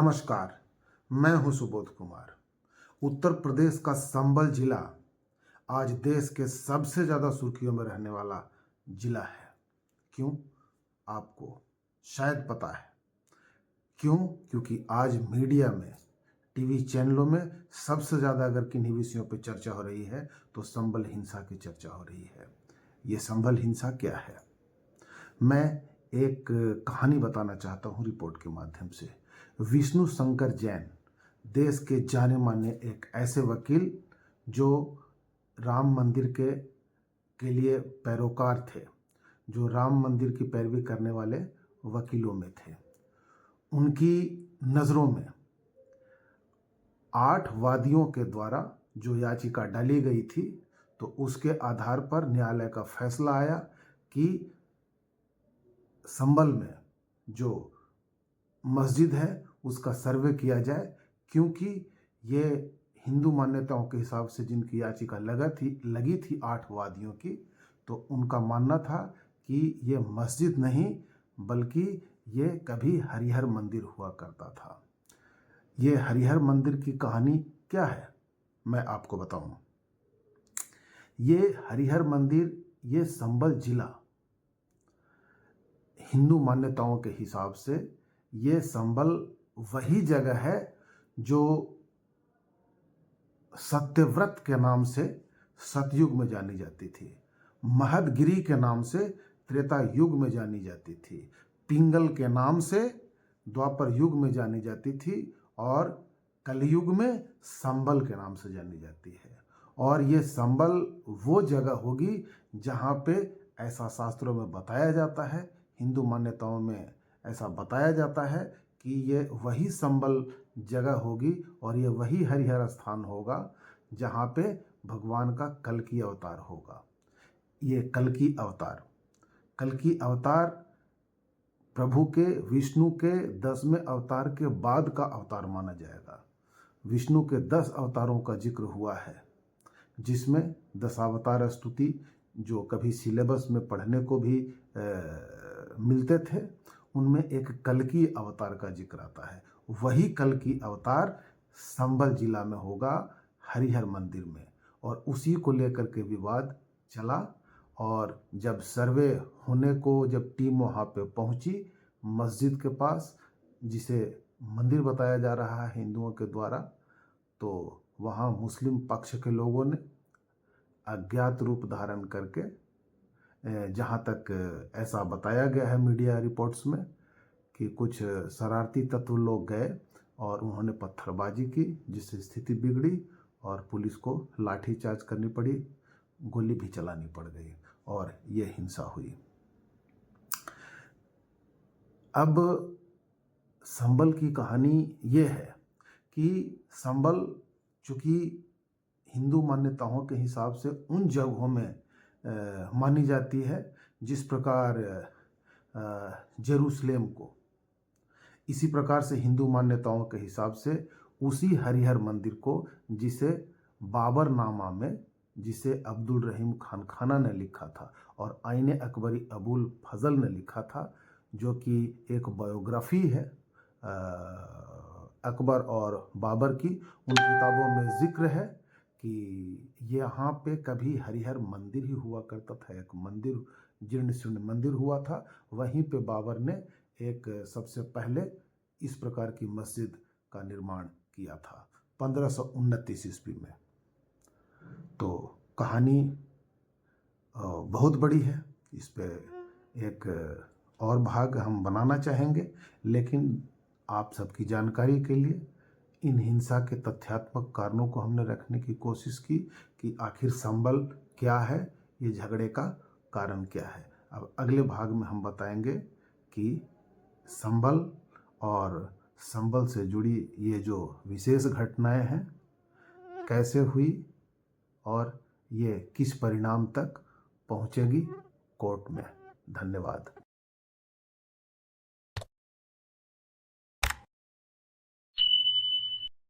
नमस्कार, मैं हूं सुबोध कुमार। उत्तर प्रदेश का संबल जिला आज देश के सबसे ज़्यादा सुर्खियों में रहने वाला जिला है। क्यों? आपको शायद पता है। क्यों? क्योंकि आज मीडिया में, टीवी चैनलों में सबसे ज़्यादा अगर किन्हीं विषयों पर चर्चा हो रही है तो संबल हिंसा की चर्चा हो रही है। ये संबल हिंसा क्या है? मैं एक कहानी बताना चाहता हूँ रिपोर्ट के माध्यम से। विष्णु शंकर जैन देश के जाने माने एक ऐसे वकील जो राम मंदिर के लिए पैरोकार थे, जो राम मंदिर की पैरवी करने वाले वकीलों में थे। उनकी नज़रों में 8 वादियों के द्वारा जो याचिका डाली गई थी, तो उसके आधार पर न्यायालय का फैसला आया कि संबल में जो मस्जिद है उसका सर्वे किया जाए, क्योंकि ये हिंदू मान्यताओं के हिसाब से जिनकी याचिका लगी थी 8 वादियों की, तो उनका मानना था कि ये मस्जिद नहीं बल्कि ये कभी हरिहर मंदिर हुआ करता था। ये हरिहर मंदिर की कहानी क्या है मैं आपको बताऊं। ये हरिहर मंदिर, ये संबल जिला हिंदू मान्यताओं के हिसाब से ये संबल वही जगह है जो सत्यव्रत के नाम से सतयुग में जानी जाती थी, महदगिरी के नाम से त्रेता युग में जानी जाती थी, पिंगल के नाम से द्वापर युग में जानी जाती थी और कलयुग में संबल के नाम से जानी जाती है। और ये संबल वो जगह होगी जहाँ पे ऐसा शास्त्रों में बताया जाता है, हिंदू मान्यताओं में ऐसा बताया जाता है कि ये वही संबल जगह होगी और ये वही हरिहर स्थान होगा जहाँ पे भगवान का कल्कि अवतार होगा। ये कल्कि अवतार प्रभु के, विष्णु के 10वें अवतार के बाद का अवतार माना जाएगा। विष्णु के 10 अवतारों का जिक्र हुआ है, जिसमें दशावतार स्तुति जो कभी सिलेबस में पढ़ने को भी मिलते थे, उनमें एक कल्कि अवतार का जिक्र आता है। वही कल्कि अवतार संबल जिला में होगा, हरिहर मंदिर में, और उसी को लेकर के विवाद चला। और जब सर्वे होने को, जब टीम वहाँ पे पहुँची मस्जिद के पास, जिसे मंदिर बताया जा रहा है हिंदुओं के द्वारा, तो वहाँ मुस्लिम पक्ष के लोगों ने अज्ञात रूप धारण करके, जहाँ तक ऐसा बताया गया है मीडिया रिपोर्ट्स में, कि कुछ शरारती तत्व लोग गए और उन्होंने पत्थरबाजी की, जिससे स्थिति बिगड़ी और पुलिस को लाठीचार्ज करनी पड़ी, गोली भी चलानी पड़ गई और ये हिंसा हुई। अब संबल की कहानी ये है कि संबल चूँकि हिंदू मान्यताओं के हिसाब से उन जगहों में मानी जाती है जिस प्रकार जेरूसलेम को, इसी प्रकार से हिंदू मान्यताओं के हिसाब से उसी हरिहर मंदिर को, जिसे बाबरनामा में, जिसे अब्दुल रहीम खान खाना ने लिखा था और आईने अकबरी अबुल फजल ने लिखा था, जो कि एक बायोग्राफी है अकबर और बाबर की। उन किताबों में जिक्र है कि यहाँ पे कभी हरिहर मंदिर ही हुआ करता था, एक मंदिर, जीर्ण शीर्ण मंदिर हुआ था। वहीं पे बाबर ने एक सबसे पहले इस प्रकार की मस्जिद का निर्माण किया था 1529 ईस्वी में। तो कहानी बहुत बड़ी है, इस पे एक और भाग हम बनाना चाहेंगे, लेकिन आप सबकी जानकारी के लिए इन हिंसा के तथ्यात्मक कारणों को हमने रखने की कोशिश की कि आखिर संबल क्या है, ये झगड़े का कारण क्या है। अब अगले भाग में हम बताएंगे कि संबल और संबल से जुड़ी ये जो विशेष घटनाएं हैं कैसे हुई और ये किस परिणाम तक पहुंचेगी कोर्ट में। धन्यवाद।